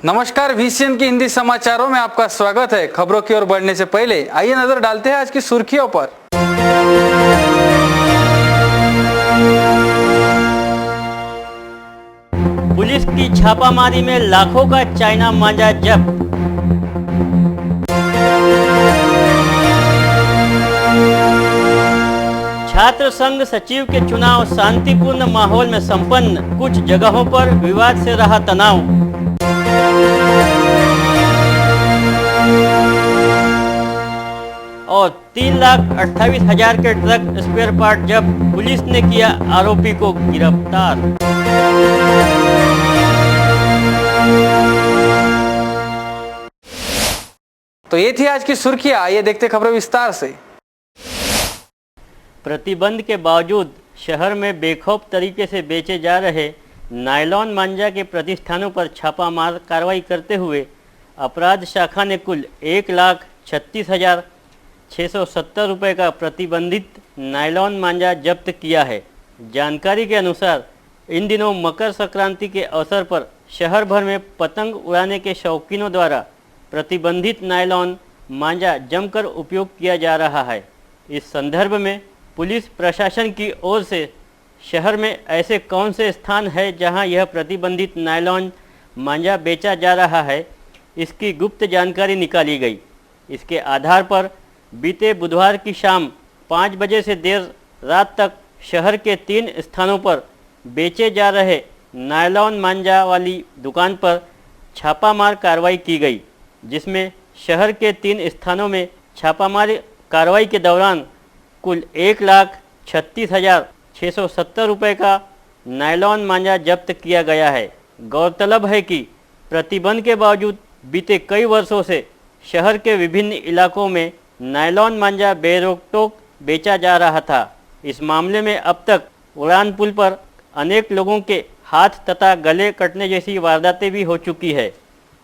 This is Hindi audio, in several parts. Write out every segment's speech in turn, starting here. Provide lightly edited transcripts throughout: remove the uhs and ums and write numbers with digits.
नमस्कार, VCN के हिंदी समाचारों में आपका स्वागत है। खबरों की ओर बढ़ने से पहले आइए नजर डालते हैं आज की सुर्खियों पर। पुलिस की छापामारी में लाखों का चाइना मांझा जब्त। छात्र संघ सचिव के चुनाव शांतिपूर्ण माहौल में संपन्न, कुछ जगहों पर विवाद से रहा तनाव। और 3,28,000 के ट्रक स्पेयर पार्ट जब्त, पुलिस ने किया आरोपी को गिरफ्तार। तो ये थी आज की सुर्खियां, आइए देखते खबरें विस्तार से। प्रतिबंध के बावजूद शहर में बेखौफ तरीके से बेचे जा रहे नायलॉन मांझा के प्रतिष्ठानों पर छापामार कार्रवाई करते हुए अपराध शाखा ने कुल 1,36,670 रुपये का प्रतिबंधित नायलॉन मांझा जब्त किया है। जानकारी के अनुसार इन दिनों मकर संक्रांति के अवसर पर शहर भर में पतंग उड़ाने के शौकीनों द्वारा प्रतिबंधित नायलॉन मांझा जमकर उपयोग किया जा रहा है। इस संदर्भ में पुलिस प्रशासन की ओर से शहर में ऐसे कौन से स्थान है जहां यह प्रतिबंधित नायलॉन मांझा बेचा जा रहा है, इसकी गुप्त जानकारी निकाली गई। इसके आधार पर बीते बुधवार की शाम 5 बजे से देर रात तक शहर के 3 स्थानों पर बेचे जा रहे नायलॉन मांझा वाली दुकान पर छापामार कार्रवाई की गई, जिसमें शहर के 3 स्थानों में छापामार कार्रवाई के दौरान कुल 1,36,670 रुपये का नायलॉन मांझा जब्त किया गया है। गौरतलब है कि प्रतिबंध के बावजूद बीते कई वर्षों से शहर के विभिन्न इलाकों में नायलॉन मांझा बेरोक-टोक बेचा जा रहा था। इस मामले में अब तक उड़ान पुल पर अनेक लोगों के हाथ तथा गले कटने जैसी वारदातें भी हो चुकी है।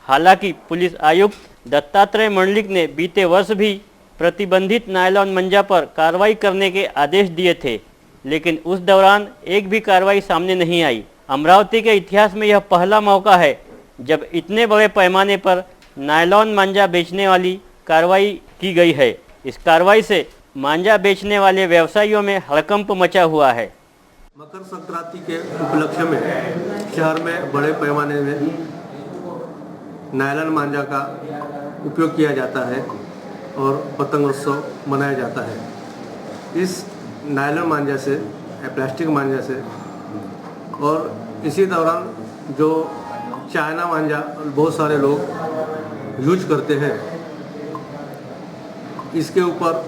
हालांकि पुलिस आयुक्त दत्तात्रेय मंडलिक ने बीते वर्ष भी प्रतिबंधित नायलॉन मांझा पर कार्रवाई करने के आदेश दिए थे, लेकिन उस दौरान एक भी कार्रवाई सामने नहीं आई। अमरावती के इतिहास में यह पहला मौका है जब इतने बड़े पैमाने पर नायलॉन मांझा बेचने वाली कार्रवाई की गई है। इस कार्रवाई से मांझा बेचने वाले व्यवसायियों में हड़कंप मचा हुआ है। मकर संक्रांति के उपलक्ष्य में शहर में बड़े पैमाने में नायलॉन मांझा का उपयोग किया जाता है और पतंगोत्सव मनाया जाता है। इस नायलॉन मांझा से, प्लास्टिक मांझा से, और इसी दौरान जो चाइना मांझा बहुत सारे लोग यूज करते हैं, इसके ऊपर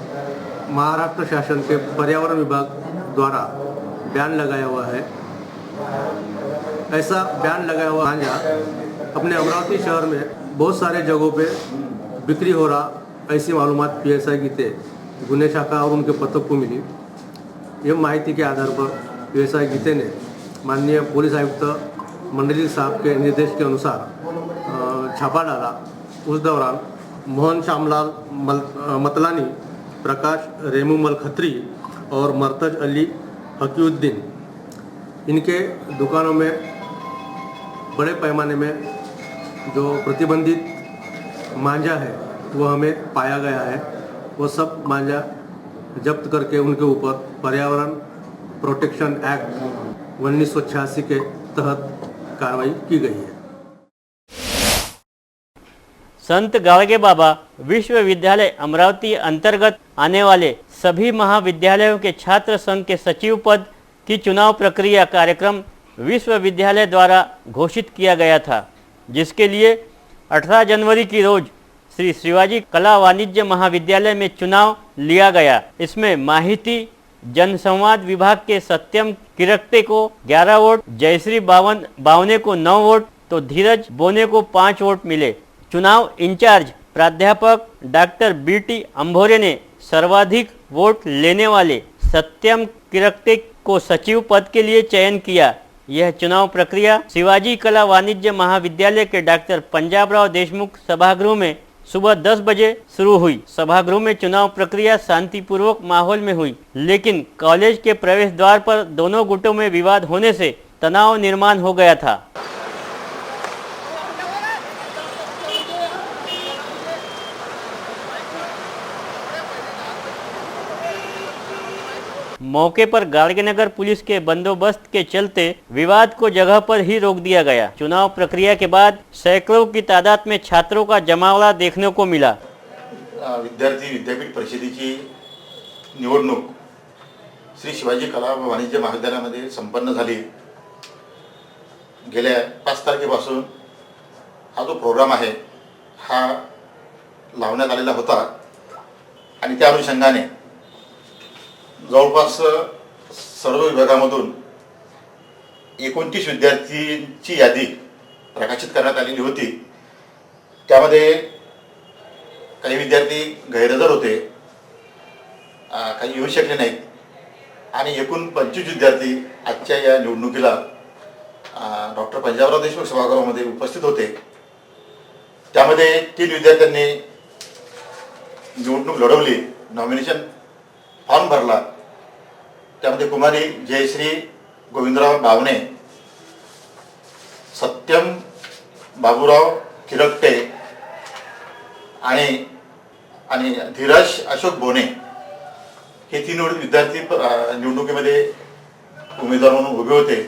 महाराष्ट्र शासन के पर्यावरण विभाग द्वारा बैन लगाया हुआ है। ऐसा बैन लगाया हुआ मांझा अपने अमरावती शहर में बहुत सारे जगहों पे बिक्री हो रहा, ऐसी मालूमात PSI गीते गुन्हे शाखा और उनके पथक को मिली। यह माहिती के आधार पर PSI गीते ने माननीय पुलिस आयुक्त मंडलिक साहब के निर्देश के अनुसार छापा डाला। उस दौरान मोहन श्यामलाल मतलानी, प्रकाश रेमूमल खत्री और मर्तज अली हकीउद्दीन, इनके दुकानों में बड़े पैमाने में जो प्रतिबंधित मांझा है वो हमें पाया गया है। वो सब मांझा जब्त करके उनके ऊपर पर्यावरण प्रोटेक्शन एक्ट 1986 के तहत कार्रवाई की गई है। संत गाडगे बाबा विश्वविद्यालय अमरावती अंतर्गत आने वाले सभी महाविद्यालयों के छात्र संघ के सचिव पद की चुनाव प्रक्रिया कार्यक्रम विश्वविद्यालय द्वारा घोषित किया गया था, जिसके लिए 18 जनवरी की रोज श्री शिवाजी कला वाणिज्य महाविद्यालय में चुनाव लिया गया। इसमें माहिती जनसंवाद विभाग के सत्यम किरकते को 11 वोट, जयश्री बावने को 9 वोट तो धीरज बोने को 5 वोट मिले। चुनाव इंचार्ज प्राध्यापक डॉक्टर BT अंभोरे ने सर्वाधिक वोट लेने वाले सत्यम किरकते को सचिव पद के लिए चयन किया। यह चुनाव प्रक्रिया शिवाजी कला वाणिज्य महाविद्यालय के डॉक्टर पंजाबराव देशमुख सभागृह में सुबह 10 बजे शुरू हुई। सभागृह में चुनाव प्रक्रिया शांतिपूर्वक माहौल में हुई, लेकिन कॉलेज के प्रवेश द्वार पर दोनों गुटों में विवाद होने से तनाव निर्माण हो गया था। मौके पर गाड़गेनगर पुलिस के बंदोबस्त के चलते विवाद को जगह पर ही रोक दिया गया। चुनाव प्रक्रिया के बाद सैकड़ों की तादाद में छात्रों का जमावड़ा देखने को मिला। विद्यार्थी विद्यापीठ परिषदेची निवडणूक श्री शिवाजी कला व वाणिज्य महाविद्यालयामध्ये संपन्न झाली। गेल्या 5 तारखेपासून हा जो प्रोग्राम आहे हा लावण्यात आलेला होता आणि त्या अनुषंगाने जवळपास सर्व विभागामधून 29 विद्यार्थ्यांची यादी प्रकाशित करण्यात आलेली होती। त्यामध्ये काही विद्यार्थी गैरहजर होते, काही येऊ शकले नाहीत आणि एकूण 25 विद्यार्थी आजच्या या निवडणुकीला डॉक्टर पंजाबराव देशमुख सभागृहामध्ये उपस्थित होते। त्यामध्ये 3 विद्यार्थ्यांनी निवडणूक लढवली, नॉमिनेशन फॉर्म भरला। त्यामध्ये कुमारी जयश्री गोविंदराव बावणे, सत्यम बाबूराव किरकटे आणि धीरज अशोक बोने हे 3 विद्यार्थी निवडणुकीमध्ये उमेदवार म्हणून उभे होते।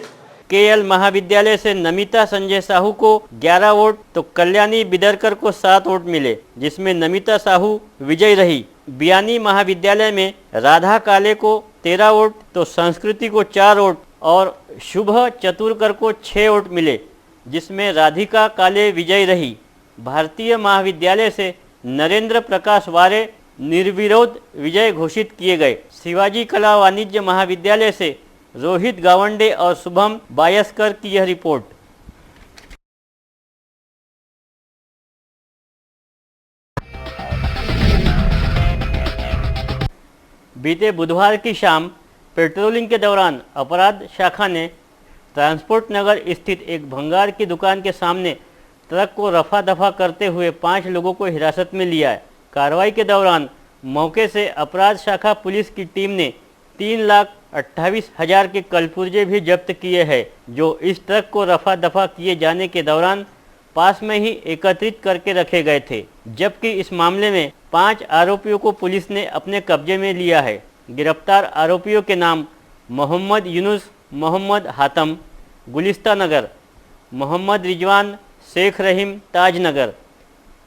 केएल महाविद्यालय से नमिता संजय साहू को 11 वोट तो कल्याणी बिदरकर को 7 वोट मिले, जिसमें नमिता साहू विजयी रही। बियानी महाविद्यालय में राधा काले को 13 वोट तो संस्कृति को 4 वोट और शुभ चतुरकर को 6 वोट मिले, जिसमें राधिका काले विजयी रही। भारतीय महाविद्यालय से नरेंद्र प्रकाश वारे निर्विरोध विजय घोषित किए गए। शिवाजी कला वाणिज्य महाविद्यालय से रोहित गावंडे और शुभम बायस्कर की यह रिपोर्ट। बीते बुधवार की शाम पेट्रोलिंग के दौरान अपराध शाखा ने ट्रांसपोर्ट नगर स्थित एक भंगार की दुकान के सामने ट्रक को रफा दफा करते हुए 5 लोगों को हिरासत में लिया है। कार्रवाई के दौरान मौके से अपराध शाखा पुलिस की टीम ने 3,28,000 के कलपुर्जे भी जब्त किए हैं, जो इस ट्रक को रफा दफा किए जाने के दौरान पास में ही एकत्रित करके रखे गए थे। जबकि इस मामले में 5 आरोपियों को पुलिस ने अपने कब्जे में लिया है। गिरफ्तार आरोपियों के नाम मोहम्मद यूनुस, मोहम्मद हातम गुलिस्ता नगर, मोहम्मद रिजवान शेख रहीम ताजनगर,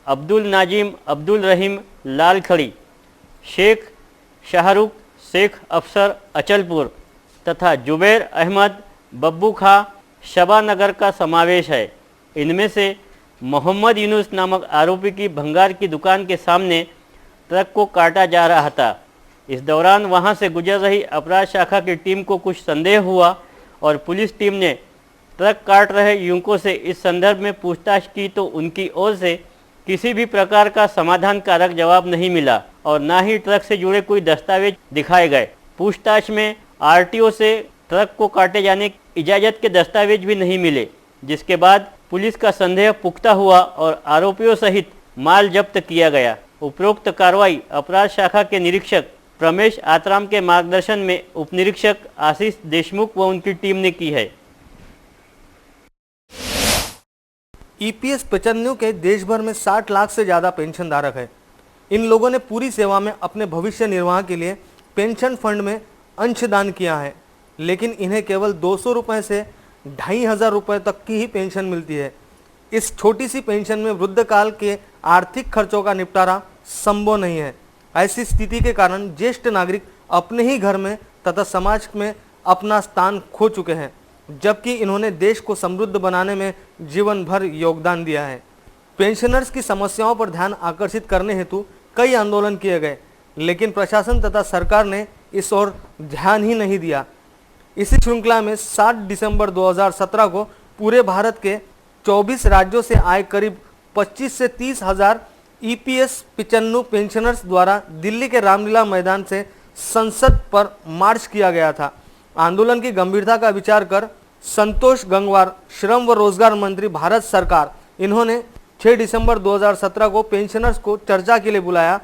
अब्दुल नाजिम अब्दुल रहीम लालखड़ी, शेख शाहरुख शेख अफसर अचलपुर तथा जुबैर अहमद बब्बू खा शबानगर का समावेश है। इनमें से मोहम्मद यूनुस नामक आरोपी की भंगार की दुकान के सामने ट्रक को काटा जा रहा था। इस दौरान वहां से गुजर रही अपराध शाखा की टीम को कुछ संदेह हुआ और पुलिस टीम ने ट्रक काट रहे युवकों से इस संदर्भ में पूछताछ की तो उनकी ओर से किसी भी प्रकार का समाधान कारक जवाब नहीं मिला और ना ही ट्रक से जुड़े कोई दस्तावेज दिखाए गए। पूछताछ में आरटीओ से ट्रक को काटे जाने की इजाज़त के दस्तावेज भी नहीं मिले, जिसके बाद पुलिस का संदेह पुख्ता हुआ और आरोपियों सहित माल जब्त किया गया। उपरोक्त कार्रवाई अपराध शाखा के निरीक्षक प्रमेश आतराम के मार्गदर्शन में उपनिरीक्षक आशीष देशमुख व उनकी टीम ने की है। ईपीएस 95 के देश भर में 60 लाख से ज़्यादा पेंशन धारक है। इन लोगों ने पूरी सेवा में अपने भविष्य निर्वाह के लिए पेंशन फंड में अंशदान किया है, लेकिन इन्हें केवल 200 रुपये से 2,500 रुपये तक की ही पेंशन मिलती है। इस छोटी सी पेंशन में वृद्धकाल के आर्थिक खर्चों का निपटारा संभव नहीं है। ऐसी स्थिति के कारण ज्येष्ठ नागरिक अपने ही घर में तथा समाज में अपना स्थान खो चुके हैं, जबकि इन्होंने देश को समृद्ध बनाने में जीवन भर योगदान दिया है। पेंशनर्स की समस्याओं पर ध्यान आकर्षित करने हेतु कई आंदोलन किए गए, लेकिन प्रशासन तथा सरकार ने इस ओर ध्यान ही नहीं दिया। इसी श्रृंखला में 7 दिसंबर 2017 को पूरे भारत के 24 राज्यों से आए करीब 25 से 30 हज़ार ईपीएस 95 पेंशनर्स द्वारा दिल्ली के रामलीला मैदान से संसद पर मार्च किया गया था। आंदोलन की गंभीरता का विचार कर संतोष गंगवार श्रम व रोजगार मंत्री भारत सरकार, इन्होंने 6 दिसंबर 2017 को पेंशनर्स को चर्चा के लिए बुलाया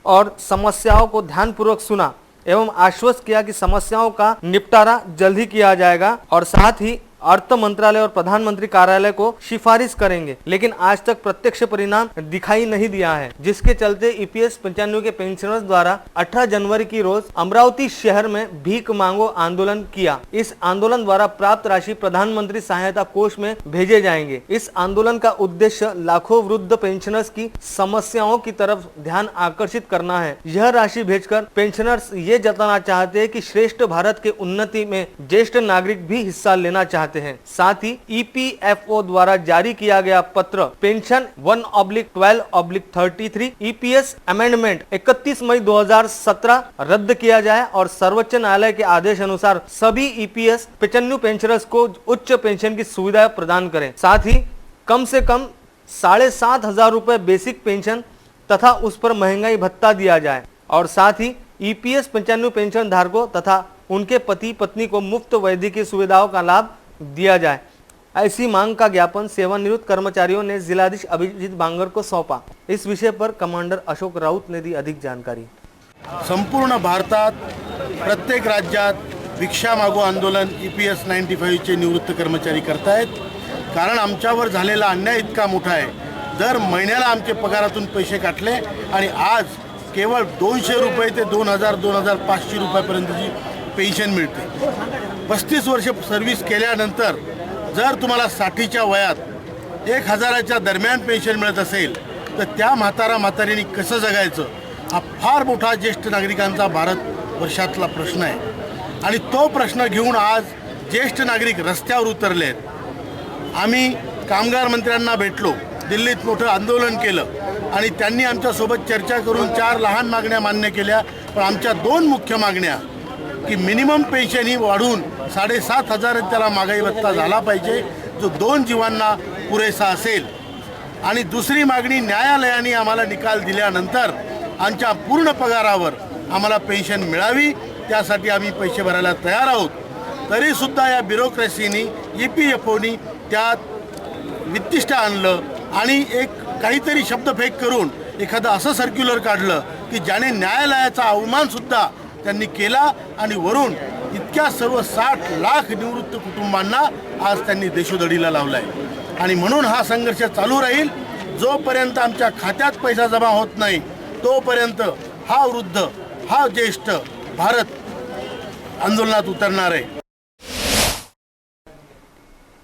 और समस्याओं को ध्यानपूर्वक सुना एवं आश्वस्त किया कि समस्याओं का निपटारा जल्द ही किया जाएगा और साथ ही अर्थ मंत्रालय और प्रधानमंत्री कार्यालय को सिफारिश करेंगे, लेकिन आज तक प्रत्यक्ष परिणाम दिखाई नहीं दिया है, जिसके चलते ईपीएस 95 के पेंशनर्स द्वारा 18 जनवरी की रोज अमरावती शहर में भीख मांगो आंदोलन किया। इस आंदोलन द्वारा प्राप्त राशि प्रधानमंत्री सहायता कोष में भेजे जाएंगे। इस आंदोलन का उद्देश्य लाखों वृद्ध पेंशनर्स की समस्याओं की तरफ ध्यान आकर्षित करना है। यह राशि भेजकर पेंशनर्स ये जताना चाहते हैं कि श्रेष्ठ भारत के उन्नति में ज्येष्ठ नागरिक भी हिस्सा लेना चाहते हैं। साथ ही ईपीएफओ द्वारा जारी किया गया पत्र पेंशन 1/12/33 ईपीएस अमेंडमेंट 31 मई 2017 रद्द किया जाए और सर्वोच्च न्यायालय के आदेश अनुसार सभी ईपीएस 95 पेंशनर्स को उच्च पेंशन की सुविधा प्रदान करें। साथ ही कम से कम 7,500 रुपए बेसिक पेंशन तथा उस पर महंगाई भत्ता दिया जाए और साथ ही ईपीएस 95 पेंशन धारकों तथा उनके पति पत्नी को मुफ्त वैद्यकीय सुविधाओं का लाभ दिया जाए। ऐसी मांग का ज्ञापन सेवानिवृत्त कर्मचारियों ने जिलाधीश अभिजीत बांगर को सौंपा। इस विषय पर कमांडर अशोक राऊत ने दी अधिक जानकारी। संपूर्ण भारतात प्रत्येक राज्यात भिक्षा मागो आंदोलन EPS 95 चे निवृत्त कर्मचारी करतायत, कारण आमच्यावर झालेला अन्याय इतका मोठा आहे। दर महिन्याला आमचे पगारातून पैसे काटले आणि आज केवळ 200 रुपये ते 2,000-2,500 रुपयापर्यंतची पेन्शन मिळते। 35 वर्ष सर्व्हिस केल्यानंतर जर तुम्हाला 60च्या वयात 1,000च्या दरम्यान पेन्शन मिळत असेल तर त्या म्हातारीने कसं जगायचं, हा फार मोठा ज्येष्ठ नागरिकांचा भारत वर्षातला प्रश्न आहे आणि तो प्रश्न घेऊन आज ज्येष्ठ नागरिक रस्त्यावर उतरले आहेत। आम्ही कामगार मंत्र्यांना भेटलो, दिल्लीत मोठं आंदोलन केलं आणि त्यांनी आमच्यासोबत चर्चा करून 4 लहान मागण्या मान्य केल्या, पण आमच्या 2 मुख्य मागण्या की मिनिमम पेन्शन ही वाढून 7,500 त्याला महागाई भत्ता झाला पाहिजे, जो 2 जीवांना पुरेसा असेल, आणि दुसरी मागणी न्यायालयाने आम्हाला निकाल दिल्यानंतर आमच्या पूर्ण पगारावर आम्हाला पेन्शन मिळावी, त्यासाठी आम्ही पैसे भरायला तयार आहोत। तरीसुद्धा या ब्युरोक्रेसीनी EPFOनी त्यात वित्तिष्ट आणलं आणि एक काहीतरी शब्दफेक करून एखादं असं सर्क्युलर काढलं की ज्याने न्यायालयाचा अवमानसुद्धा त्यांनी केला आणि वरून इतक्या सर्व 60 लाख निवृत्त कुटुंबांना आज त्यांनी देशोधडीला लावलाय। आणि म्हणून हा संघर्ष चालू राहील। जोपर्यंत आमच्या खात्यात पैसा जमा होत नाही तोपर्यंत हा वृद्ध, हा ज्येष्ठ भारत आंदोलनात उतरणार है।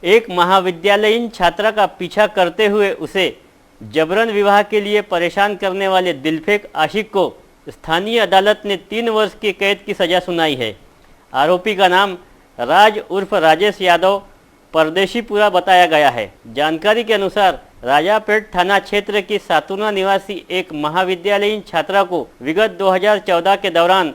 एक महाविद्यालयीन छात्रा का पीछा करते हुए उसे जबरन विवाह के लिए परेशान करने वाले दिलफेक आशिक को स्थानीय अदालत ने 3 वर्ष की कैद की सज़ा सुनाई है। आरोपी का नाम राज उर्फ राजेश यादव परदेशीपुरा बताया गया है। जानकारी के अनुसार राजापेट थाना क्षेत्र की सातुना निवासी एक महाविद्यालयीन छात्रा को विगत 2014 के दौरान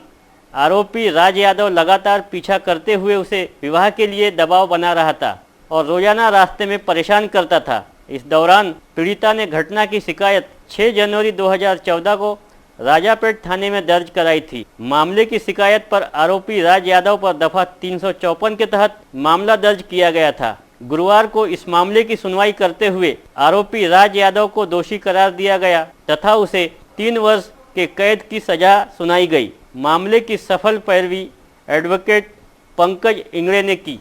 आरोपी राज यादव लगातार पीछा करते हुए उसे विवाह के लिए दबाव बना रहा था और रोजाना रास्ते में परेशान करता था। इस दौरान पीड़िता ने घटना की शिकायत 6 जनवरी 2014 को राजापेट थाने में दर्ज कराई थी। मामले की शिकायत पर आरोपी राज यादव पर दफा 354 के तहत मामला दर्ज किया गया था। गुरुवार को इस मामले की सुनवाई करते हुए आरोपी राज यादव को दोषी करार दिया गया तथा उसे 3 वर्ष के कैद की सजा सुनाई गई। मामले की सफल पैरवी एडवोकेट पंकज इंगड़े ने की।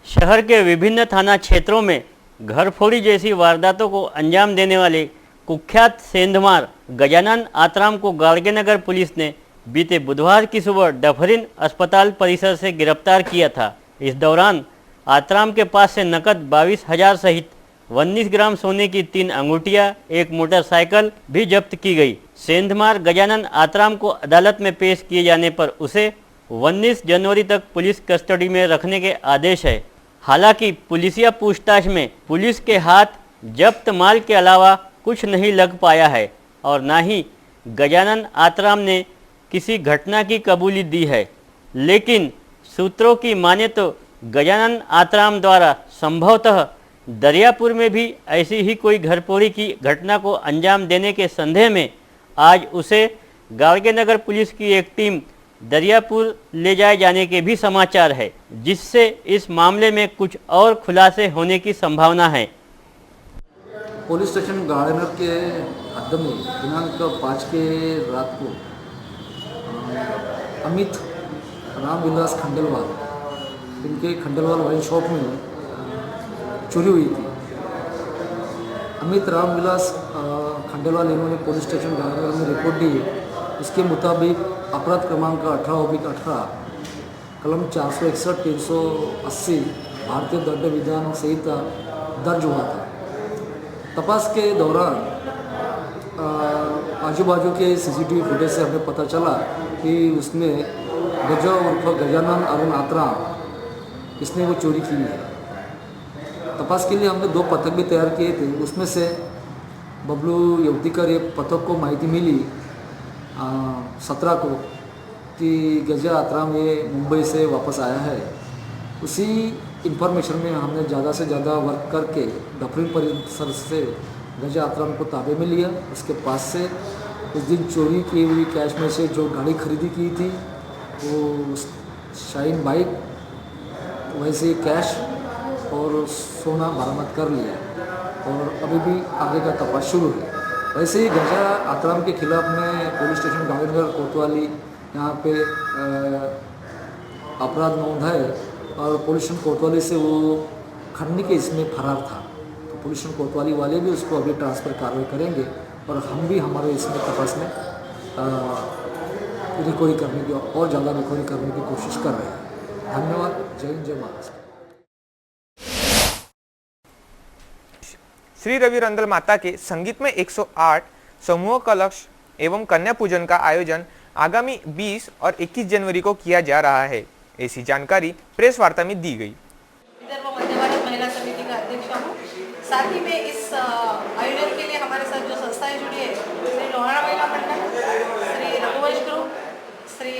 शहर के विभिन्न थाना क्षेत्रों में घरफोड़ी जैसी वारदातों को अंजाम देने वाले कुख्यात सेंधमार गजानन आत्राम को गाड़गेनगर पुलिस ने बीते बुधवार की सुबह डफरिन अस्पताल परिसर से गिरफ्तार किया था। इस दौरान आत्राम के पास से नकद 22,000 सहित 19 ग्राम सोने की 3 अंगूठियां, एक मोटरसाइकिल भी जब्त की गई। सेंधमार गजानन आत्राम को अदालत में पेश किए जाने पर उसे 19 जनवरी तक पुलिस कस्टडी में रखने के आदेश है। हालांकि पुलिसिया पूछताछ में पुलिस के हाथ जब्त माल के अलावा कुछ नहीं लग पाया है और न ही गजानन आत्राम ने किसी घटना की कबूली दी है। लेकिन सूत्रों की माने तो गजानन आत्राम द्वारा संभवतः दरियापुर में भी ऐसी ही कोई घरफोड़ी की घटना को अंजाम देने के संदेह में आज उसे गाड़गेनगर पुलिस की एक टीम दरियापुर ले जाए जाने के भी समाचार है, जिससे इस मामले में कुछ और खुलासे होने की संभावना है। पुलिस स्टेशन गाड़गेनगर के हद में दिनांक 5 के रात को अमित रामविलास खंडेलवाल, इनके खंडेलवाल वाइन शॉप में चोरी हुई थी। अमित रामविलास खंडेलवाल इन्होंने पुलिस स्टेशन गांधीनगर में रिपोर्ट दी है। उसके मुताबिक अपराध क्रमांक 18/18 कलम 461, 380 भारतीय दंड विधान संहिता दर्ज हुआ था। तपास के दौरान आजू बाजू के सीसीटीवी फुटेज से हमें पता चला कि उसमें गजा उर्फ गजानन अरुण आत्राम, इसने वो चोरी की है। तपास के लिए हमने 2 पथक भी तैयार किए थे। उसमें से बबलू यवतीकर एक पथक को माहिती मिली 17 को कि गजा आत्राम ये मुंबई से वापस आया है। उसी इंफॉर्मेशन में हमने ज़्यादा से ज़्यादा वर्क करके डफरिन परिसर से गजा आत्राम को ताबे में लिया। उसके पास से उस दिन चोरी की हुई कैश में से जो गाड़ी खरीदी की थी वो शाइन बाइक, वैसे कैश और सोना बरामद कर लिया और अभी भी आगे का तपास शुरू है। वैसे ही गजा आत्राम के खिलाफ में पुलिस स्टेशन गांधीनगर कोतवाली यहाँ पे अपराध नोंद है और पुलिस स्टेशन कोतवाली से वो खंडनी के इसमें फरार था। तो पुलिस स्टेशन कोतवाली वाले भी उसको अभी ट्रांसफ़र कार्रवाई करेंगे और हम भी हमारे इसमें तपास में रिकवरी करने की और ज़्यादा रिकवरी करने की कोशिश कर रहे हैं। धन्यवाद। जय हिंद, जय महाराष्ट्र। श्री रवि रंदल माता के संगीत में 108 समूह कलश एवं कन्या पूजन का आयोजन आगामी 20 और 21 जनवरी को किया जा रहा है। ऐसी जानकारी प्रेस वार्ता में दी गई। विदर्भ मध्य भारत महिला समिति का अध्यक्ष हूँ। साथ ही में इस आयोजन के लिए हमारे साथ जो संस्थाएं जुड़ी है, श्री लोहाना महिला मंडल, श्री रघुवंश ग्रुप, श्री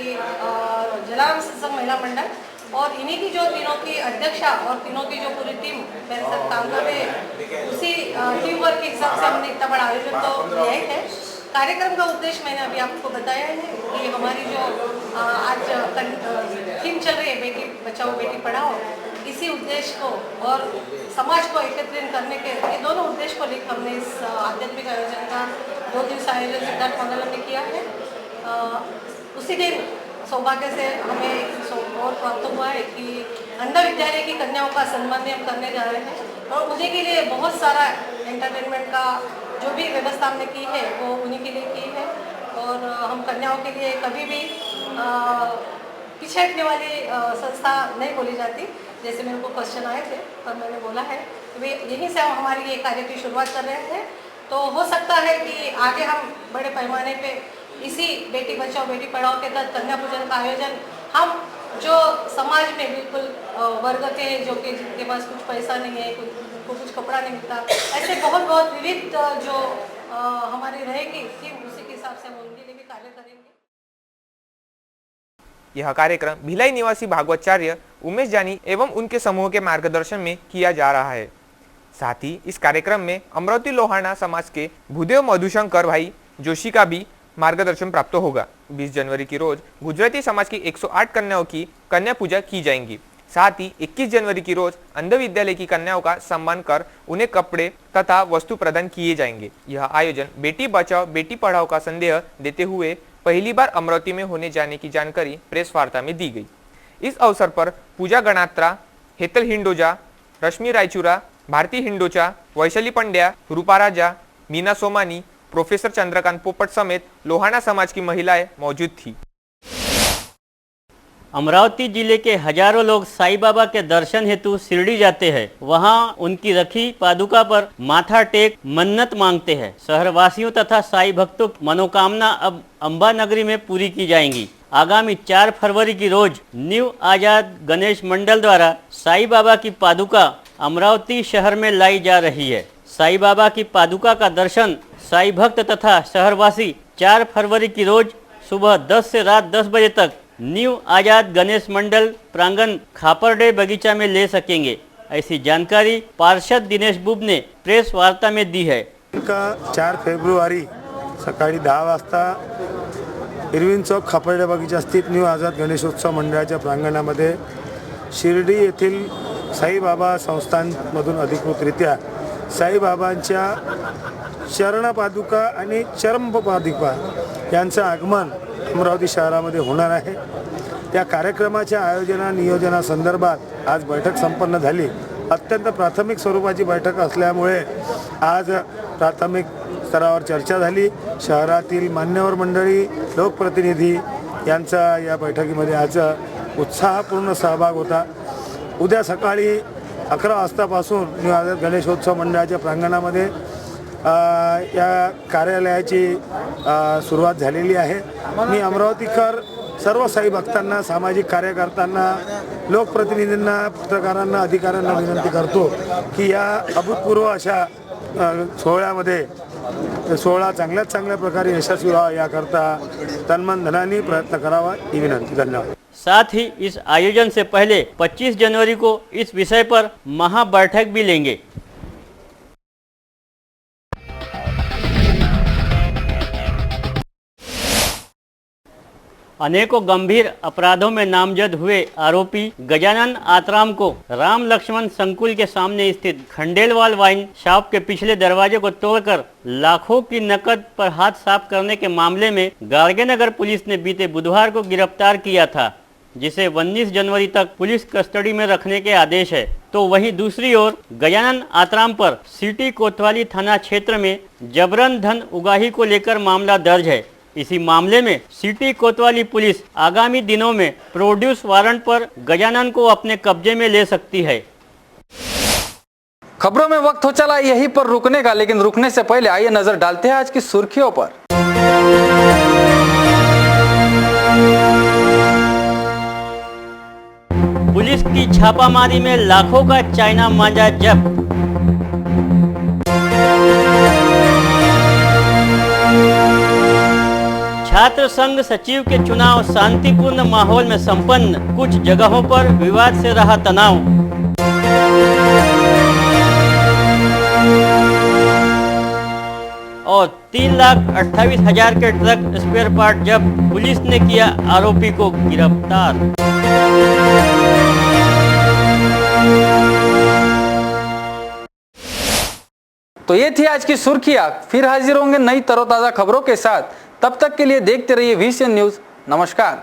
जलाराम सत्संग महिला मंडल और इन्हीं की जो तीनों की अध्यक्षा और तीनों की जो पूरी टीम मेरे साथ काम कर रहे हैं, उसी टीम वर्क के हिसाब से हमने इतना बड़ा आयोजन तो किया ही है। कार्यक्रम का उद्देश्य मैंने अभी आपको बताया है कि हमारी जो आज थीम चल रही है बेटी बचाओ बेटी पढ़ाओ, इसी उद्देश्य को और समाज को एकत्रित करने के ये दोनों उद्देश्य को लेकर हमने इस आध्यात्मिक आयोजन का 2 दिवसीय आयोजन सिद्धार्थ मंगलम में किया है। उसी दिन सौभाग्य से हमें और प्राप्त हुआ है कि अंधा विद्यालय की कन्याओं का सम्मान हम करने जा रहे हैं और उन्हीं के लिए बहुत सारा एंटरटेनमेंट का जो भी व्यवस्था हमने की है वो उन्हीं के लिए की है। और हम कन्याओं के लिए कभी भी पीछे हटने वाली संस्था नहीं बोली जाती। जैसे मेरे को क्वेश्चन आए थे पर मैंने बोला है कि वे यहीं से हम हमारी ये कार्य की शुरुआत कर रहे थे। तो हो सकता है कि आगे हम बड़े पैमाने पे इसी बेटी बचाओ बेटी पढ़ाओ के तहत कन्या पूजन का आयोजन हम जो समाज में बिल्कुल वर्ग के जो कि जिनके पास कुछ पैसा नहीं है, कुछ कपड़ा नहीं मिलता, ऐसे बहुत विविध जो हमारी रहेगी थीम, उसी के हिसाब से हम उनके लिए भी कार्य करेंगे। यह कार्यक्रम भिलाई निवासी भागवताचार्य उमेश जानी एवं उनके समूह के मार्गदर्शन में किया जा रहा है। साथ ही इस कार्यक्रम में अमरावती लोहाना समाज के भूदेव मधुशंकर भाई जोशी का भी मार्गदर्शन प्राप्त होगा। 20 जनवरी की रोज गुजराती समाज की 108 कन्याओं की कन्या पूजा की जाएंगी। साथ ही 21 जनवरी की रोज अंध विद्यालय की कन्याओं का सम्मान कर उन्हें कपड़े तथा वस्तु प्रदान किए जाएंगे। यह आयोजन बेटी बचाओ बेटी पढ़ाओ का संदेश देते हुए पहली बार अमरावती में होने जाने की जानकारी प्रेस वार्ता में दी गई। इस अवसर पर पूजा गणात्रा, हेतल हिंडोजा, रश्मि रायचूरा, भारती हिंडोचा, वैशाली पंड्या, रूपा राजा, मीना सोमानी, प्रोफेसर चंद्रकांत पोपट समेत लोहाना समाज की महिलाएं मौजूद थी। अमरावती जिले के हजारों लोग साईं बाबा के दर्शन हेतु शिरडी जाते हैं। वहां उनकी रखी पादुका पर माथा टेक मन्नत मांगते हैं। शहरवासियों तथा साईं भक्तों की मनोकामना अब अंबा नगरी में पूरी की जाएंगी। आगामी 4 फरवरी की रोज न्यू आजाद गणेश मंडल द्वारा साईं बाबा की पादुका अमरावती शहर में लाई जा रही है। साईं बाबा की पादुका का दर्शन साईं भक्त तथा शहरवासी 4 फरवरी की रोज सुबह 10 से रात 10 बजे तक न्यू आजाद गणेश मंडल प्रांगण खापरडे बगीचा में ले सकेंगे। ऐसी जानकारी पार्षद दिनेश बुब ने प्रेस वार्ता में दी है। 4 फेब्रुवारी सकाळी 10 वाजता इरविन चौक खापरडे बगीचा स्थित न्यू आझाद गणेशोत्सव मंडळाच्या प्रांगणामध्ये शिर्डी येथील साईबाबा संस्थांमधून अधिकृतरित्या साईबाबांच्या चरणपादुका आणि चरमपादुका यांचं आगमन अमरावती शहरामध्ये होणार आहे। त्या कार्यक्रमाच्या आयोजना नियोजनासंदर्भात आज बैठक संपन्न झाली। अत्यंत प्राथमिक स्वरूपाची बैठक असल्यामुळे आज प्राथमिक स्तरावर चर्चा झाली। शहरातील मान्यवर मंडळी, लोकप्रतिनिधी यांचा या बैठकीमध्ये आज उत्साहपूर्ण सहभाग होता। उद्या सकाळी 11 वाजतापासून न्यू आझाद गणेशोत्सव मंडळाच्या प्रांगणामध्ये या कार्यालयाची सुरुवात झालेली आहे। मी अमरावतीकर सर्व साई भक्तांना, सामाजिक कार्यकर्त्यांना, लोकप्रतिनिधींना, पत्रकारांना, अधिकाऱ्यांना विनंती करतो की या अभूतपूर्व अशा सोहळ्यामध्ये सोहळा चांगल्या प्रकारे यशस्वी व्हावा याकरता तनमन धनाने प्रयत्न करावा ही विनंती। धन्यवाद। साथ ही इस आयोजन से पहले 25 जनवरी को इस विषय पर महा बैठक भी लेंगे। अनेकों गंभीर अपराधों में नामजद हुए आरोपी गजानन आतराम को राम लक्ष्मण संकुल के सामने स्थित खंडेलवाल वाइन शॉप के पिछले दरवाजे को तोड़कर लाखों की नकद पर हाथ साफ करने के मामले में गाड़गेनगर पुलिस ने बीते बुधवार को गिरफ्तार किया था, जिसे 19 जनवरी तक पुलिस कस्टडी में रखने के आदेश है। तो वहीं दूसरी ओर गजानन आतराम पर सिटी कोतवाली थाना क्षेत्र में जबरन धन उगाही को लेकर मामला दर्ज है। इसी मामले में सिटी कोतवाली पुलिस आगामी दिनों में प्रोड्यूस वारंट पर गजानन को अपने कब्जे में ले सकती है। खबरों में वक्त हो चला यहीं पर रुकने का, लेकिन रुकने से पहले आइए नजर डालते हैं आज की सुर्खियों पर। पुलिस की छापामारी में लाखों का चाइना मांझा जब्त। छात्र संघ सचिव के चुनाव शांतिपूर्ण माहौल में संपन्न, कुछ जगहों पर विवाद से रहा तनाव। और 3,28,000 के ट्रक स्पेयर पार्ट जब्त, पुलिस ने किया आरोपी को गिरफ्तार। तो ये थी आज की सुर्खियां। फिर हाजिर होंगे नई तरोताजा खबरों के साथ। तब तक के लिए देखते रहिए VCN न्यूज़। नमस्कार।